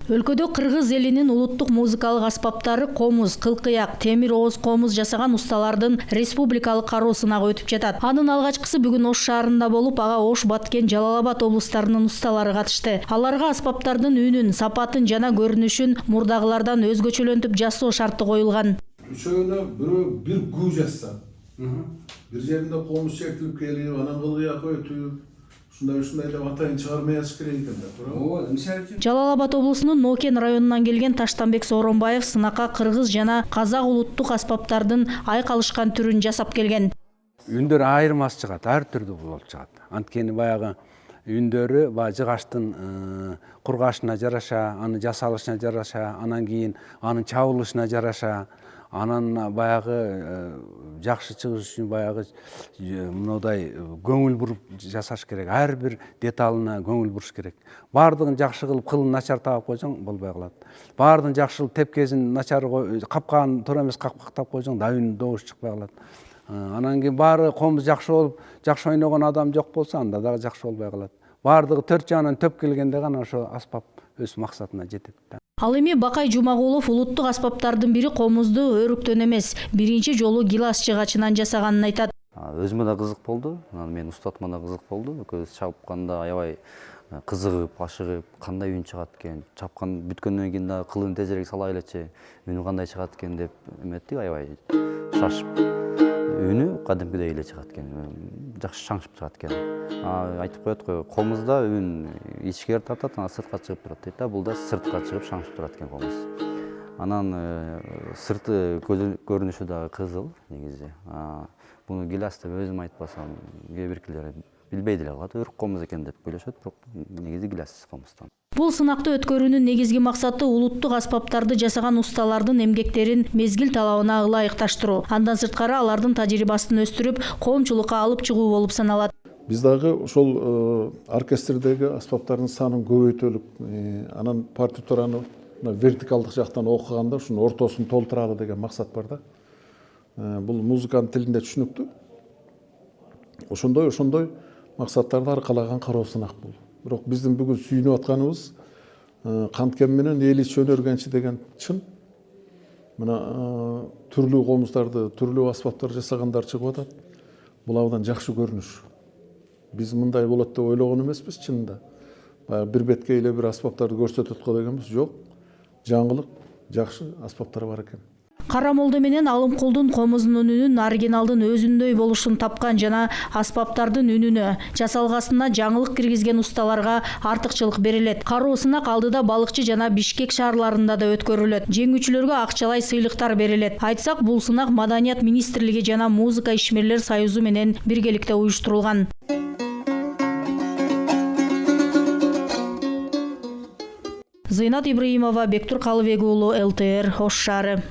Өлкөдө кыргыз элинин улуттук музыкалык аспаптары комуз, кылкыяк, темир ооз комуз жасаган усталардын республикалык кароо сынагы өтүп жатат. Анын алгачкысы бүгүн Ош шаарында болуп, ага Ош, Баткен, Жалал Абад облустарынын усталары катышты. Аларга аспаптардын үнүн, сапатын жана көрүнүшүн мурдагылардан өзгөчөлөнтүп жасоо шарты коюлган. Üçöğüne bir gü jassa. Bir жеринде комуз чектилип келип, анан кылгыяк өтүп, ушундай деп атайын чыгармай ачыш керек экен да. Жалал Абад облусунун Нокен районунан келген Таштанбек Сооронбаев сынакка кыргыз жана казак улуттук аспаптардын айкалышкан түрүн жасап келген. Үндөр айырмасы чыгат, ар түрдүү болуп чыгат. Анткени баягы үндөрү жыгаштын кургашына жараша, аны жасалышына жараша, анан кийин анын чабылышына жараша, анан баягы жакшы чыгыш үчүн баягы мындай көңүл буруп жасаш керек. Ар бир деталына көңүл буруш керек. Бардыгын жакшы кылып, кылын начар таап койсоң болбой калат. Бардыгын жакшы кылып, тепкесин начар капкан туура эмес капкактап койсоң да үн добуш чыкпай калат. Анан кийин баары комуз жакшы болуп, жакшы ойногон адам жок болсо, анда дагы жакшы болбой калат. Бардыгы төрт жагынан төп келгенде гана ошо аспап өз максатына жетет. Ал эми Бакай Жумагулов улуттук аспаптардын бири комузду өрүктөн эмес, биринчи жолу гилас жыгачынан жасаганын айтат. Өзүмө да кызык болду, менин устатыма да кызык болду. Экөөбүз чапканда аябай кызыгып, ашыгып, кандай үн чыгат экен, чапкан бүткөндөн кийин дагы кылын тезирээк сала элечи, үнү кандай чыгат экен деп эметтик, аябай шашып. Үнү кадимкидей эле чыгат экен, жакшы шаңшып чыгат экен. Айтып коет го, комузда үн ичкери тартат, анан сыртка чыгып турат дейт да, бул да сыртка чыгып шаңшып турат экен комуз. Анан сырты көрүнүшү дагы кызыл негизи. Буну гилас деп өзүм айтпасам, кээ биркилер билбей деле калат, өрүк комуз экен деп ойлошот, бирок негизи гилас комуздон. Бул сынакты өткөрүүнүн негизги максаты улуттук аспаптарды жасаган усталардын эмгектерин мезгил талабына ылайыкташтыруу. Андан сырткары алардын тажрыйбасын өстүрүп, коомчулукка алып чыгуу болуп саналат. Биз дагы ошол оркестрдеги аспаптардын санын көбөйтөлүп, анан партитураны вертикалдык жактан окуганда ушунун ортосун толтуралы деген максат бар да. Бул музыканын тилинде түшүнүктүү. Ошондой максаттарды аркалаган кароо сынак бул. Бирок биздин бүгүн сүйүнүп атканыбыз канткен менен эл ич өнөргенчи деген чын. Мына түрлүү комуздарды, түрлүү аспаптар жасагандар чыгып атат. Бул абдан жакшы көрүнүш. Биз мындай болот деп ойлогон эмеспиз чынында. Бир бетке эле бир аспаптарды көрсөтөт го дегенбиз, жок. Жаңылык, жакшы аспаптар бар экен. Карамолду менен Алымкулдун комузунун үнүн оригиналдын өзүндөй болушун тапкан жана аспаптардын үнүнө, жасалгасына жаңылык киргизген усталарга артыкчылык берилет. Кароо сынак алдыда Балыкчы жана Бишкек шаарларында да өткөрүлөт. Жеңүүчүлөргө акчалай сыйлыктар берилет. Айтсак, бул сынак Маданият министрлиги жана Музыка ишмерлер союзу менен биргеликте уюштурулган. Зыйнат Ибраимова, Бектур Калыбек уулу, ЛТР, Ош шаары.